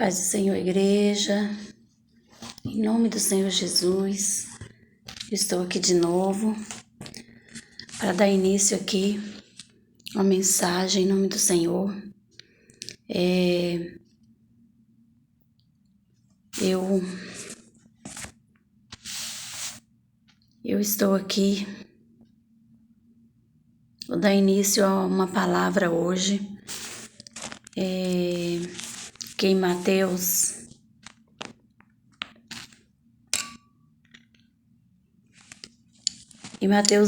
Paz do Senhor, igreja, em nome do Senhor Jesus, estou aqui de novo para dar início aqui a uma mensagem em nome do Senhor. Eu estou aqui, vou dar início a uma palavra hoje, que em Mateus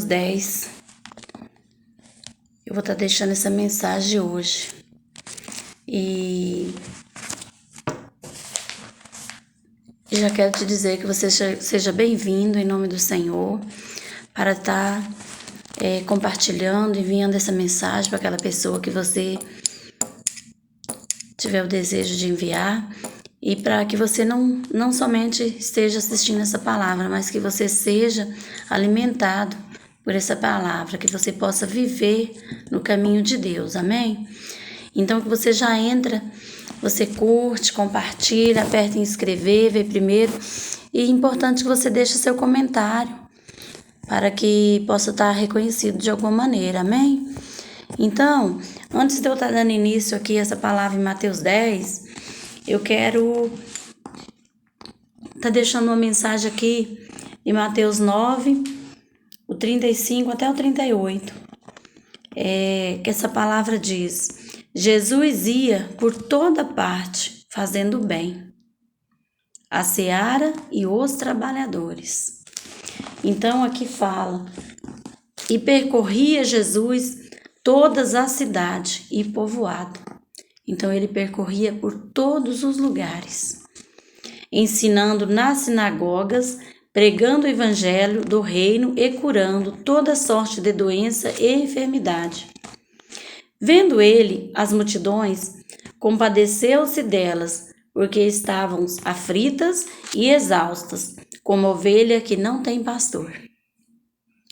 10, eu vou estar deixando essa mensagem hoje. E já quero te dizer que você seja bem-vindo em nome do Senhor para estar compartilhando, enviando essa mensagem para aquela pessoa que você tiver o desejo de enviar, e para que você não somente esteja assistindo essa palavra, mas que você seja alimentado por essa palavra, que você possa viver no caminho de Deus, amém? Então que você já entra, você curte, compartilha, aperta em inscrever, vê primeiro, e é importante que você deixe seu comentário, para que possa estar reconhecido de alguma maneira, amém? Então, antes de eu estar dando início aqui a essa palavra em Mateus 10, eu quero estar deixando uma mensagem aqui em Mateus 9, o 35 até o 38, que essa palavra diz: Jesus ia por toda parte fazendo bem, a seara e os trabalhadores. Então aqui fala: e percorria Jesus todas as cidades e povoado. Então ele percorria por todos os lugares, ensinando nas sinagogas, pregando o evangelho do reino e curando toda sorte de doença e enfermidade. Vendo ele as multidões, compadeceu-se delas, porque estavam aflitas e exaustas, como ovelha que não tem pastor.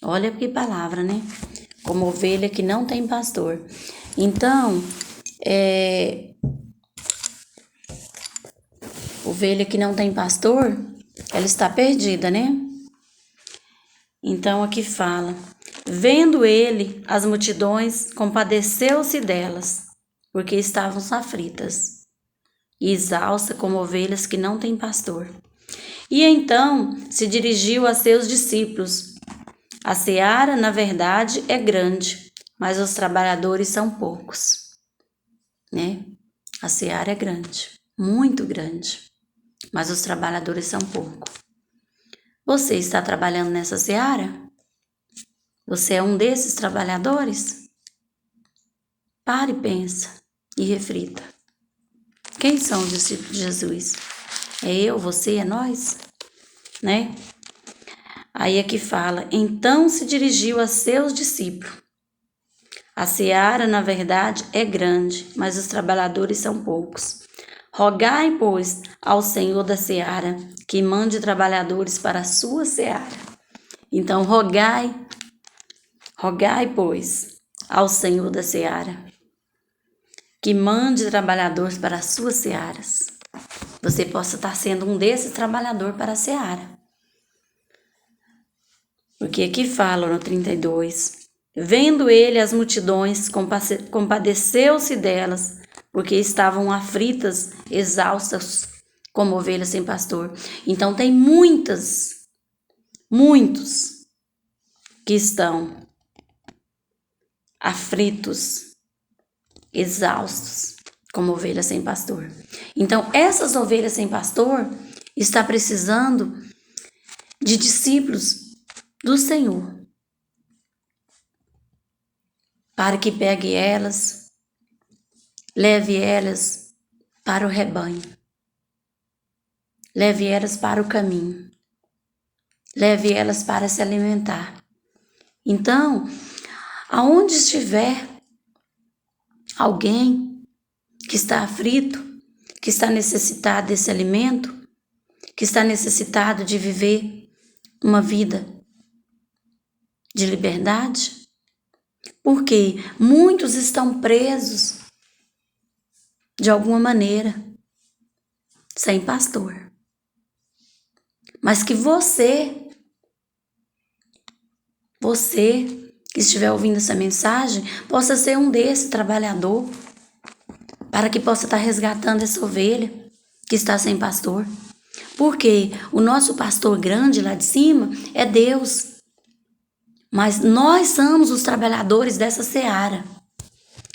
Olha que palavra, né? Como ovelha que não tem pastor. Então, ovelha que não tem pastor, ela está perdida, né? Então aqui fala: vendo ele as multidões, compadeceu-se delas, porque estavam aflitas e exaustas como ovelhas que não têm pastor. E então se dirigiu a seus discípulos: a seara, na verdade, é grande, mas os trabalhadores são poucos, né? A seara é grande, muito grande, mas os trabalhadores são poucos. Você está trabalhando nessa seara? Você é um desses trabalhadores? Pare, pensa e reflita. Quem são os discípulos de Jesus? É eu, você, é nós? Né? Aí aqui fala: então se dirigiu a seus discípulos. A seara, na verdade, é grande, mas os trabalhadores são poucos. Rogai, pois, ao Senhor da seara, que mande trabalhadores para a sua seara. Então, rogai, pois, ao Senhor da seara, que mande trabalhadores para as suas searas. Você possa estar sendo um desses trabalhadores para a seara. Porque aqui fala no 32, vendo ele as multidões, compadeceu-se delas, porque estavam aflitas, exaustas, como ovelhas sem pastor. Então tem muitos que estão aflitos, exaustos, como ovelhas sem pastor. Então essas ovelhas sem pastor estão precisando de discípulos do Senhor, para que pegue elas, leve elas para o rebanho, leve elas para o caminho, leve elas para se alimentar. Então, aonde estiver alguém que está aflito, que está necessitado desse alimento, que está necessitado de viver uma vida de liberdade, porque muitos estão presos de alguma maneira. sem pastor. Mas que você que estiver ouvindo essa mensagem, possa ser um desse trabalhador, para que possa estar resgatando essa ovelha que está sem pastor. Porque o nosso pastor grande lá de cima é Deus. Mas nós somos os trabalhadores dessa seara,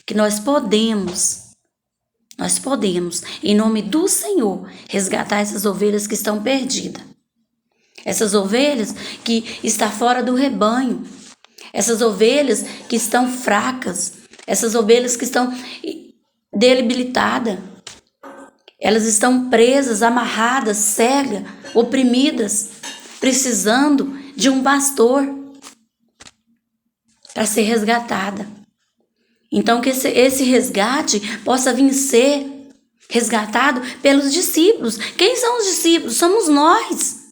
que nós podemos, em nome do Senhor, resgatar essas ovelhas que estão perdidas. Essas ovelhas que estão fora do rebanho. Essas ovelhas que estão fracas. Essas ovelhas que estão debilitadas. Elas estão presas, amarradas, cegas, oprimidas, precisando de um pastor para ser resgatada. Então que esse resgate possa vir ser resgatado pelos discípulos. Quem são os discípulos? Somos nós.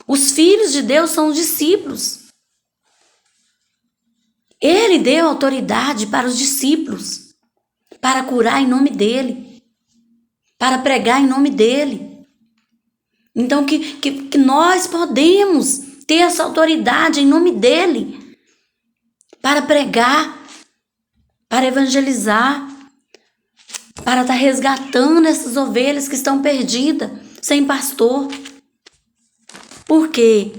Os filhos de Deus são os discípulos. Ele deu autoridade para os discípulos, para curar em nome dele, para pregar em nome dele. Então que nós podemos ter essa autoridade em nome dele, para pregar, para evangelizar, para estar resgatando essas ovelhas que estão perdidas, sem pastor. Porque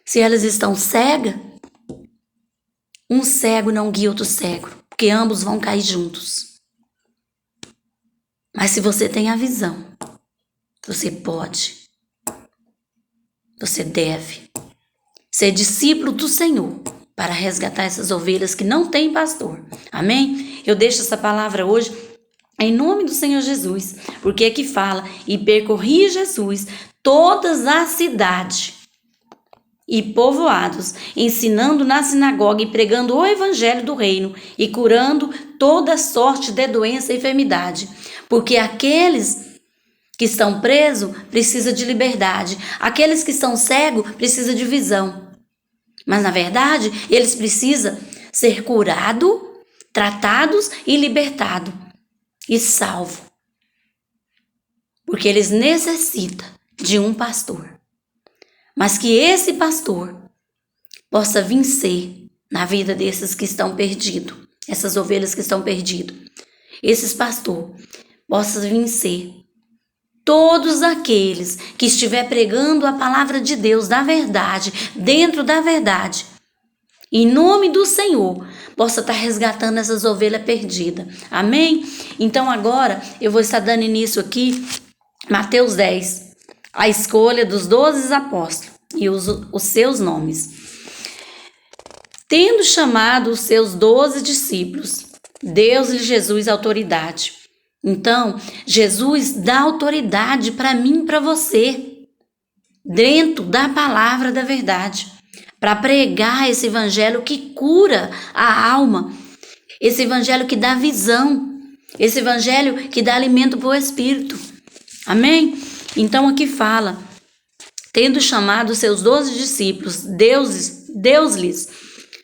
se elas estão cegas, um cego não guia outro cego, porque ambos vão cair juntos. Mas se você tem a visão, você pode, você deve ser discípulo do Senhor para resgatar essas ovelhas que não têm pastor. Amém? Eu deixo essa palavra hoje em nome do Senhor Jesus, porque aqui fala: e percorria Jesus todas as cidades e povoados, ensinando na sinagoga e pregando o evangelho do reino e curando toda sorte de doença e enfermidade. Porque aqueles que estão presos precisam de liberdade, aqueles que estão cegos precisam de visão. Mas na verdade eles precisam ser curados, tratados e libertados e salvos. Porque eles necessitam de um pastor. Mas que esse pastor possa vencer na vida desses que estão perdidos, essas ovelhas que estão perdidas. Esses pastores possam vencer todos aqueles que estiver pregando a palavra de Deus, da verdade, dentro da verdade. Em nome do Senhor, possa estar resgatando essas ovelhas perdidas. Amém? Então agora eu vou estar dando início aqui, Mateus 10. A escolha dos 12 apóstolos e os seus nomes. Tendo chamado os seus 12 discípulos, deu-lhe Jesus autoridade. Então, Jesus dá autoridade para mim e para você, dentro da palavra da verdade, para pregar esse evangelho que cura a alma, esse evangelho que dá visão, esse evangelho que dá alimento para o espírito. Amém? Então aqui fala: tendo chamado os seus 12 discípulos, Deus-lhes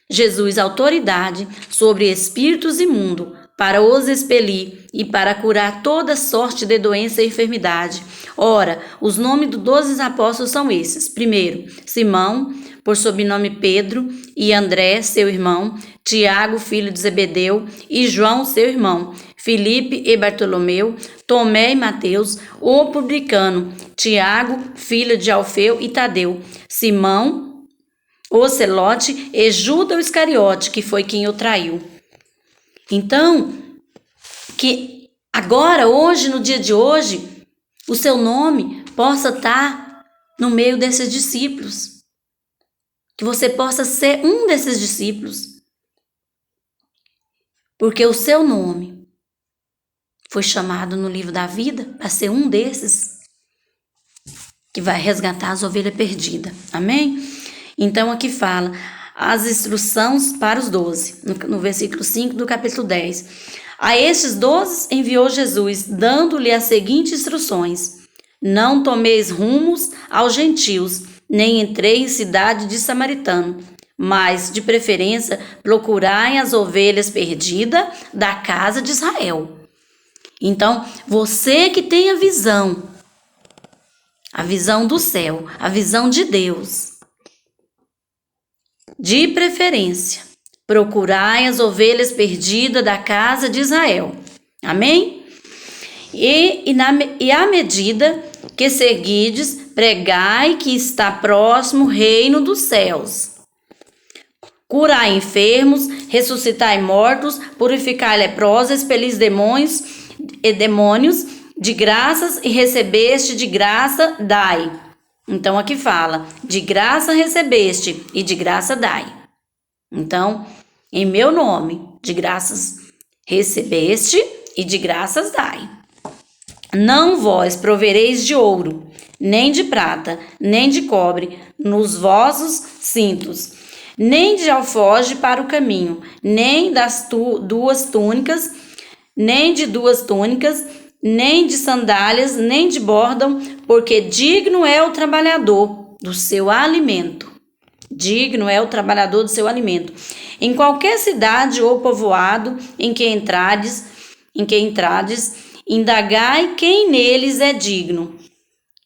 Jesus autoridade sobre espíritos imundos, para os expelir e para curar toda sorte de doença e enfermidade. Ora, os nomes dos 12 apóstolos são esses: primeiro, Simão, por sobrenome Pedro, e André, seu irmão, Tiago, filho de Zebedeu, e João, seu irmão, Filipe e Bartolomeu, Tomé e Mateus, o publicano, Tiago, filho de Alfeu e Tadeu, Simão, o Celote e Judas o Iscariote, que foi quem o traiu. Então, que agora, hoje, no dia de hoje, o seu nome possa estar no meio desses discípulos. Que você possa ser um desses discípulos. Porque o seu nome foi chamado no livro da vida para ser um desses que vai resgatar as ovelhas perdidas. Amém? Então aqui fala as instruções para os 12, no versículo 5 do capítulo 10. A estes 12 enviou Jesus, dando-lhe as seguintes instruções: não tomeis rumos aos gentios, nem entrei em cidade de samaritano, mas, de preferência, procurai as ovelhas perdidas da casa de Israel. Então, você que tem a visão do céu, a visão de Deus, de preferência, procurai as ovelhas perdidas da casa de Israel. Amém? E à medida que seguides, pregai que está próximo o reino dos céus. Curai enfermos, ressuscitai mortos, purificai leprosos, expelis demônios, de graças e recebeste, de graça dai. Então aqui fala, de graça recebeste e de graça dai. Então, em meu nome, de graças recebeste e de graças dai. Não vós provereis de ouro, nem de prata, nem de cobre, nos vossos cintos, nem de alforje para o caminho, nem das duas túnicas, nem de sandálias, nem de bordão, porque digno é o trabalhador do seu alimento. Digno é o trabalhador do seu alimento. Em qualquer cidade ou povoado em que entrades, indagai quem neles é digno.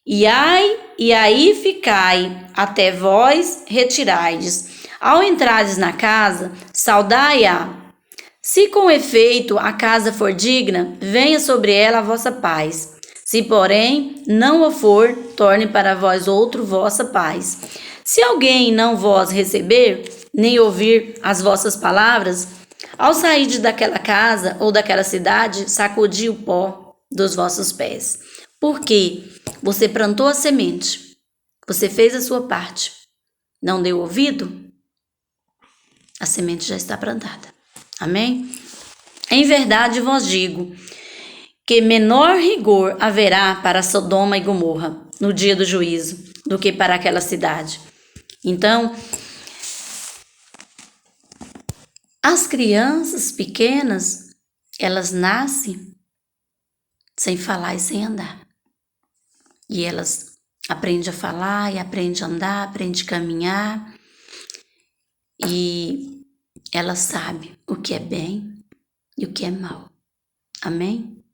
E aí ficai, até vós retiraides. Ao entrardes na casa, saudai-a. Se com efeito a casa for digna, venha sobre ela a vossa paz. Se, porém, não o for, torne para vós outro vossa paz. Se alguém não vos receber, nem ouvir as vossas palavras, ao sair daquela casa ou daquela cidade, sacudi o pó dos vossos pés. Porque você plantou a semente, você fez a sua parte, não deu ouvido, a semente já está plantada. Amém? Em verdade vos digo que menor rigor haverá para Sodoma e Gomorra no dia do juízo do que para aquela cidade. Então, as crianças pequenas, elas nascem sem falar e sem andar. E elas aprendem a falar e aprendem a andar, aprendem a caminhar. E ela sabe o que é bem e o que é mal. Amém?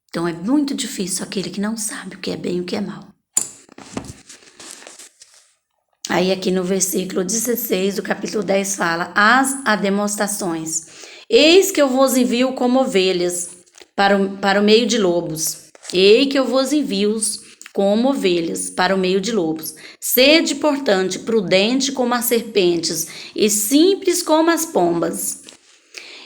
Então é muito difícil aquele que não sabe o que é bem e o que é mal. Aí aqui no versículo 16 do capítulo 10 fala: as demonstrações. Eis que eu vos envio como ovelhas para o meio de lobos. Eis que eu vos envio como ovelhas para o meio de lobos. Sede, portanto, prudente como as serpentes e simples como as pombas.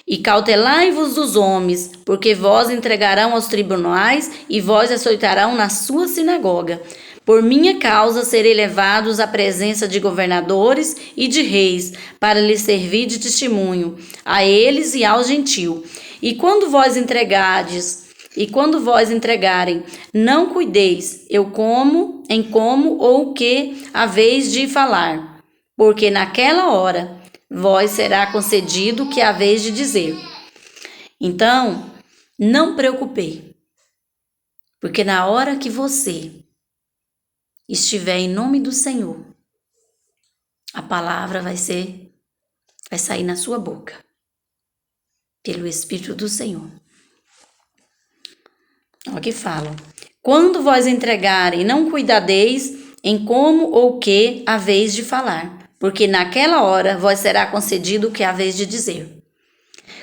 E cautelai-vos dos homens, porque vós entregarão aos tribunais e vós açoitarão na sua sinagoga. Por minha causa serei levados à presença de governadores e de reis, para lhes servir de testemunho, a eles e aos gentios. E quando vós entregarem, não cuideis, em como ou o que haveis de falar, porque naquela hora vós será concedido o que haveis de dizer. Então, não preocupei, porque na hora que você estiver em nome do Senhor, a palavra vai sair na sua boca, pelo Espírito do Senhor. Olha o que fala. Quando vós entregarem, não cuidadeis em como ou que haveis de falar, porque naquela hora vós será concedido o que haveis de dizer.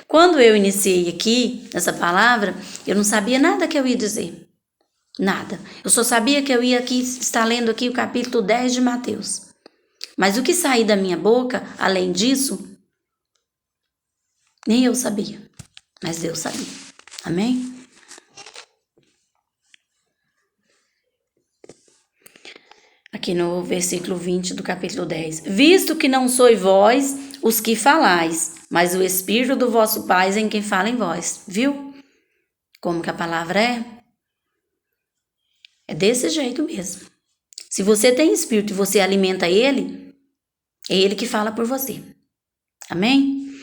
Quando eu iniciei aqui, essa palavra, eu não sabia nada que eu ia dizer. Nada. Eu só sabia que eu ia aqui estar lendo aqui o capítulo 10 de Mateus. Mas o que sair da minha boca, além disso, nem eu sabia. Mas Deus sabia. Amém? Aqui no versículo 20 do capítulo 10. Visto que não sois vós os que falais, mas o Espírito do vosso Pai em quem fala em vós. Viu? Como que a palavra é? É desse jeito mesmo. Se você tem Espírito e você alimenta ele, é ele que fala por você. Amém?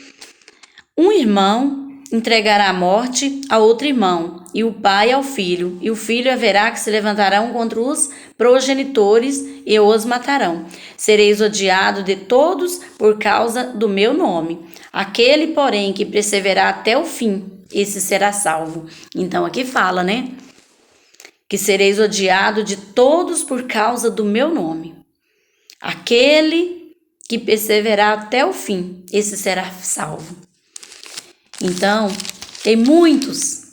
Um irmão entregará a morte a outro irmão, e o pai ao filho, e o filho haverá que se levantarão contra os progenitores e os matarão. Sereis odiado de todos por causa do meu nome. Aquele, porém, que perseverar até o fim esse será salvo. Então aqui fala, né? Que sereis odiado de todos por causa do meu nome. Aquele que perseverar até o fim, esse será salvo. Então, tem muitos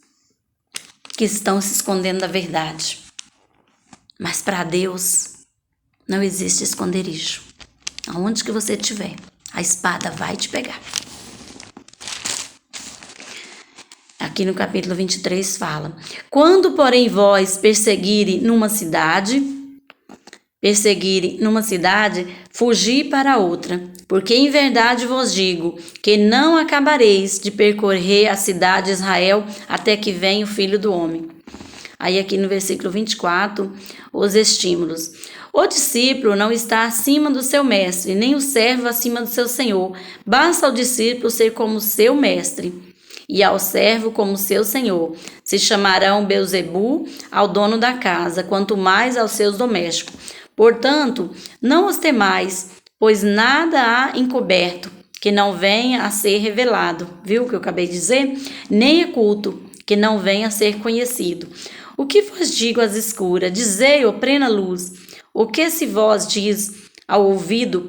que estão se escondendo da verdade. Mas para Deus não existe esconderijo. Aonde que você estiver, a espada vai te pegar. Aqui no capítulo 23 fala: quando, porém, vós perseguirem numa cidade, fugi para outra, porque em verdade vos digo que não acabareis de percorrer a cidade de Israel até que venha o Filho do Homem. Aí aqui no versículo 24, os estímulos. O discípulo não está acima do seu mestre, nem o servo acima do seu senhor. Basta ao discípulo ser como seu mestre, e ao servo como seu senhor. Se chamarão Beelzebu ao dono da casa, quanto mais aos seus domésticos. Portanto, não os temais, pois nada há encoberto que não venha a ser revelado. Viu o que eu acabei de dizer? Nem oculto que não venha a ser conhecido. O que vos digo às escuras, dizei-o plena luz. O que se vós diz ao ouvido,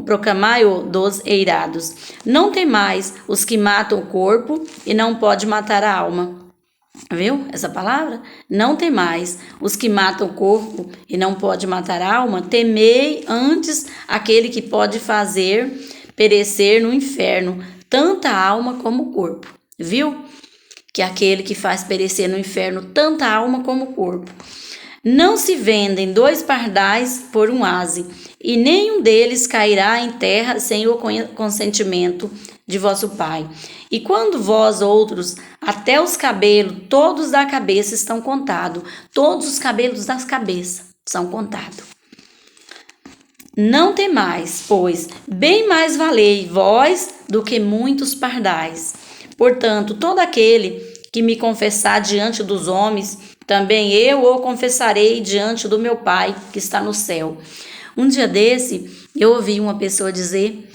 proclamai-o dos eirados. Não temais os que matam o corpo e não pode matar a alma. Viu essa palavra? Não temais os que matam o corpo e não pode matar a alma. Temei antes aquele que pode fazer perecer no inferno tanta alma como o corpo. Viu? Que é aquele que faz perecer no inferno tanta alma como o corpo. Não se vendem 2 pardais por um aze, e nenhum deles cairá em terra sem o consentimento de vosso Pai. E quando vós outros, até os cabelos, todos da cabeça estão contados, todos os cabelos das cabeças são contados. Não temais, pois bem mais valei vós do que muitos pardais. Portanto, todo aquele que me confessar diante dos homens, também eu o confessarei diante do meu Pai que está no céu. Um dia desse, eu ouvi uma pessoa dizer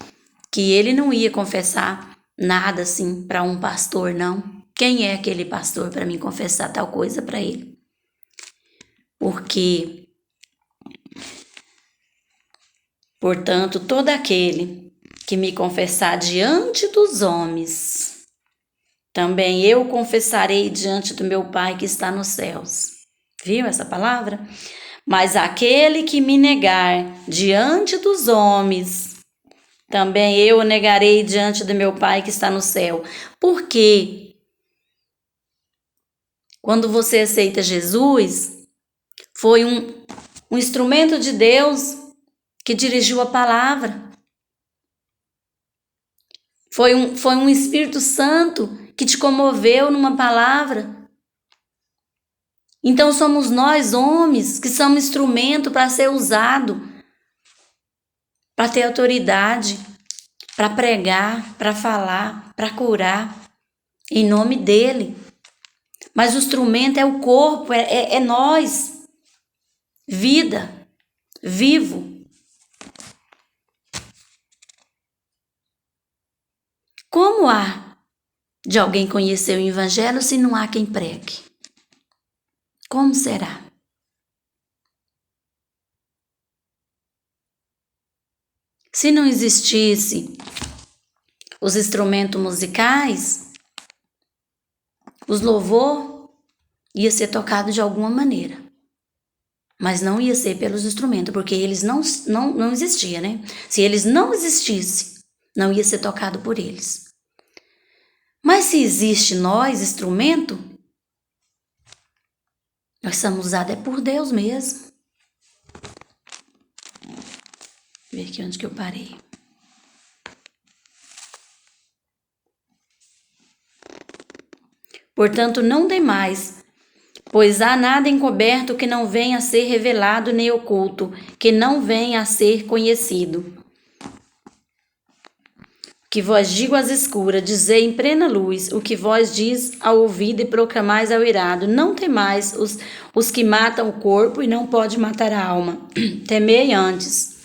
que ele não ia confessar nada assim para um pastor, não. Quem é aquele pastor para mim confessar tal coisa para ele? Portanto, todo aquele que me confessar diante dos homens, também eu confessarei diante do meu Pai que está nos céus. Viu essa palavra? Mas aquele que me negar diante dos homens, também eu o negarei diante do meu Pai que está no céu. Por quê? Quando você aceita Jesus, foi um instrumento de Deus que dirigiu a palavra. Foi um Espírito Santo que te comoveu numa palavra. Então somos nós, homens, que somos instrumento para ser usado, para ter autoridade, para pregar, para falar, para curar, em nome dele. Mas o instrumento é o corpo, é nós, vida, vivo. Como há de alguém conhecer o Evangelho se não há quem pregue? Como será? Se não existisse os instrumentos musicais, os louvor ia ser tocado de alguma maneira. Mas não ia ser pelos instrumentos, porque eles não existiam, né? Se eles não existissem, não ia ser tocado por eles. Mas se existe nós, instrumento, nós somos usados por Deus mesmo. Vou ver aqui onde que eu parei. Portanto, não demais, pois há nada encoberto que não venha a ser revelado, nem oculto, que não venha a ser conhecido. Que vós digo às escuras, dizei em plena luz, o que vós diz ao ouvido e proclamais ao irado. Não temais os que matam o corpo e não pode matar a alma. Temei antes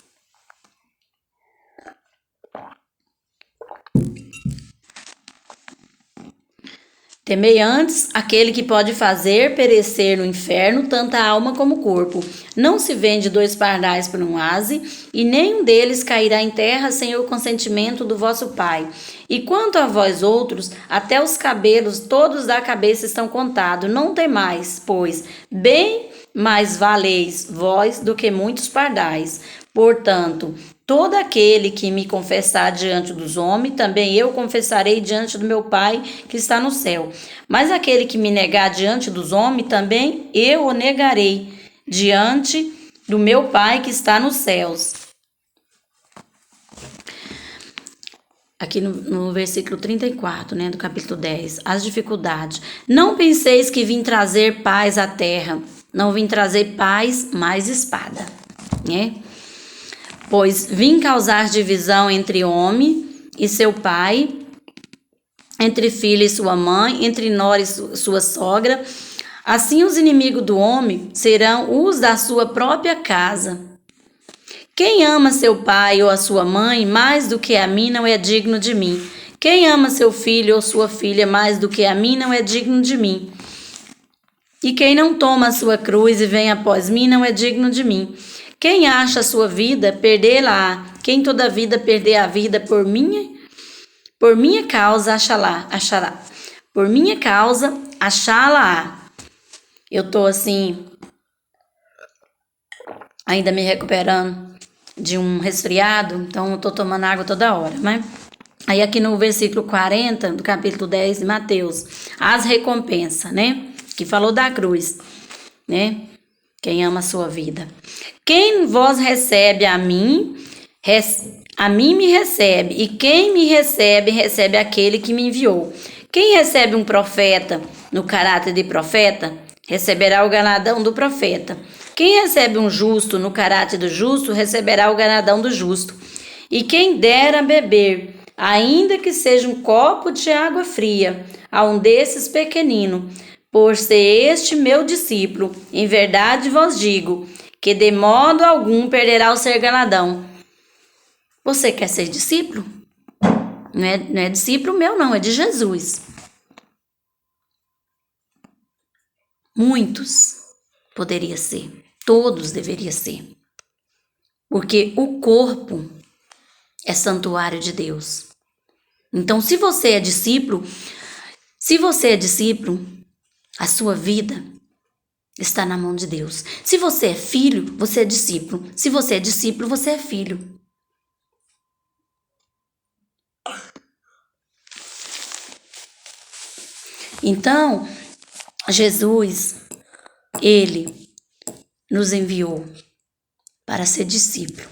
Temei antes aquele que pode fazer perecer no inferno tanto a alma como o corpo. Não se vende 2 pardais por um aze, e nenhum deles cairá em terra sem o consentimento do vosso Pai. E quanto a vós outros, até os cabelos todos da cabeça estão contados. Não temais, pois, bem mais valeis vós do que muitos pardais. Portanto, todo aquele que me confessar diante dos homens, também eu confessarei diante do meu Pai que está no céu. Mas aquele que me negar diante dos homens, também eu o negarei diante do meu Pai que está nos céus. Aqui no versículo 34, do capítulo 10, as dificuldades. Não penseis que vim trazer paz à terra. Não vim trazer paz, mas espada, Pois vim causar divisão entre homem e seu pai, entre filho e sua mãe, entre nora e sua sogra. Assim os inimigos do homem serão os da sua própria casa. Quem ama seu pai ou a sua mãe mais do que a mim não é digno de mim. Quem ama seu filho ou sua filha mais do que a mim não é digno de mim. E quem não toma a sua cruz e vem após mim não é digno de mim. Quem acha a sua vida, perdê-la-á. Quem toda a vida perder a vida por minha causa, achará. Por minha causa, achá-la-á. Eu tô assim, ainda me recuperando de um resfriado, então eu tô tomando água toda hora, Aí aqui no versículo 40 do capítulo 10 de Mateus, as recompensas, Que falou da cruz, Quem ama a sua vida. Quem vos recebe a mim me recebe, e quem me recebe, recebe aquele que me enviou. Quem recebe um profeta no caráter de profeta, receberá o galardão do profeta. Quem recebe um justo no caráter do justo, receberá o galardão do justo. E quem der a beber, ainda que seja um copo de água fria, a um desses pequeninos, por ser este meu discípulo, em verdade vos digo, que de modo algum perderá o seu galardão. Você quer ser discípulo? Não é discípulo meu, não, é de Jesus. Muitos poderia ser, todos deveria ser. Porque o corpo é santuário de Deus. Então, se você é discípulo, a sua vida está na mão de Deus. Se você é filho, você é discípulo. Se você é discípulo, você é filho. Então, Jesus, Ele nos enviou para ser discípulo.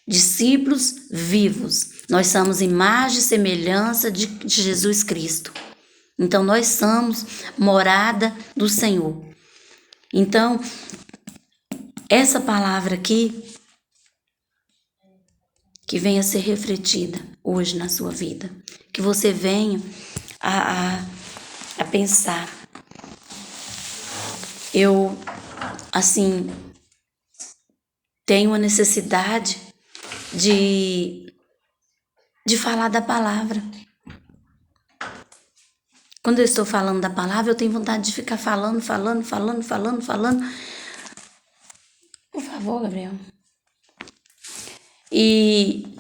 Discípulos vivos. Nós somos imagem e semelhança de Jesus Cristo. Então, nós somos morada do Senhor. Então, essa palavra aqui, que venha ser refletida hoje na sua vida. Que você venha a pensar. Eu, assim, tenho a necessidade de falar da palavra. Quando eu estou falando da palavra, eu tenho vontade de ficar falando. Por favor, Gabriel. E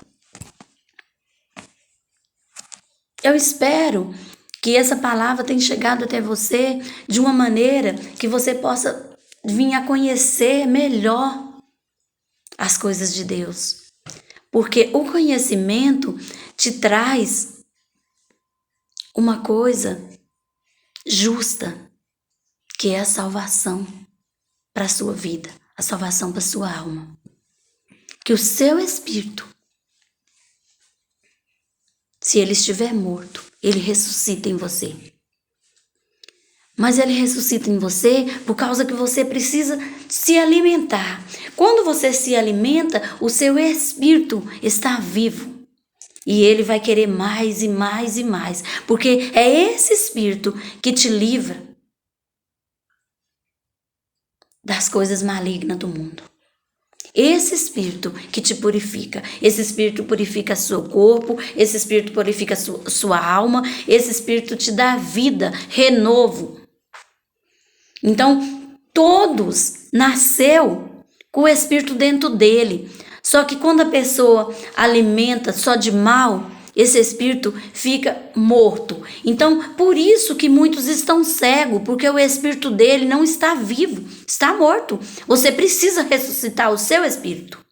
eu espero que essa palavra tenha chegado até você de uma maneira que você possa vir a conhecer melhor as coisas de Deus. Porque o conhecimento te traz uma coisa justa, que é a salvação para a sua vida, a salvação para a sua alma. Que o seu espírito, se ele estiver morto, ele ressuscita em você. Mas ele ressuscita em você por causa que você precisa se alimentar. Quando você se alimenta, o seu espírito está vivo. E ele vai querer mais e mais e mais. Porque é esse espírito que te livra das coisas malignas do mundo. Esse Espírito que te purifica. Esse Espírito purifica seu corpo, esse Espírito purifica sua alma, esse Espírito te dá vida, renovo. Então, todos nasceu com o Espírito dentro dele. Só que quando a pessoa alimenta só de mal, esse Espírito fica morto. Então, por isso que muitos estão cegos, porque o Espírito dele não está vivo, está morto. Você precisa ressuscitar o seu Espírito.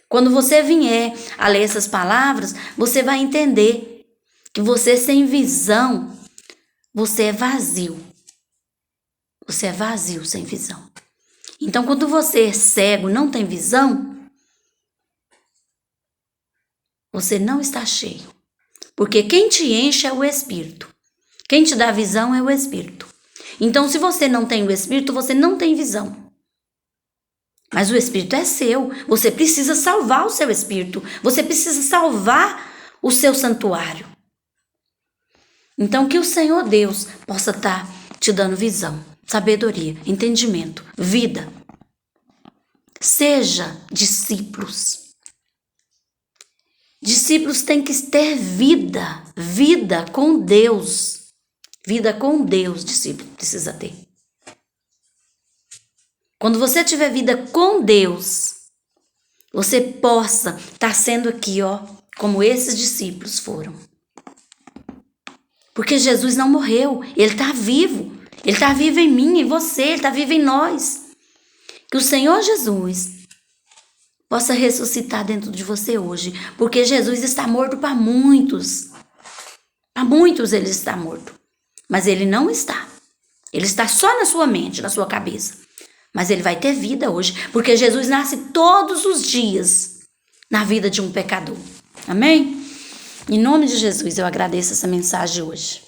Quando você vier a ler essas palavras, você vai entender que você sem visão, você é vazio. Você é vazio sem visão. Então, quando você é cego, não tem visão, você não está cheio. Porque quem te enche é o Espírito. Quem te dá visão é o Espírito. Então, se você não tem o Espírito, você não tem visão. Mas o Espírito é seu. Você precisa salvar o seu Espírito. Você precisa salvar o seu santuário. Então, que o Senhor Deus possa estar te dando visão, sabedoria, entendimento, vida. Seja discípulos. Discípulos têm que ter vida, vida com Deus. Vida com Deus, discípulo precisa ter. Quando você tiver vida com Deus, você possa estar sendo aqui, como esses discípulos foram. Porque Jesus não morreu, Ele está vivo. Ele está vivo em mim, em você, Ele está vivo em nós. Que o Senhor Jesus possa ressuscitar dentro de você hoje, porque Jesus está morto para muitos. Para muitos ele está morto, mas ele não está. Ele está só na sua mente, na sua cabeça. Mas ele vai ter vida hoje, porque Jesus nasce todos os dias na vida de um pecador. Amém? Em nome de Jesus, eu agradeço essa mensagem hoje.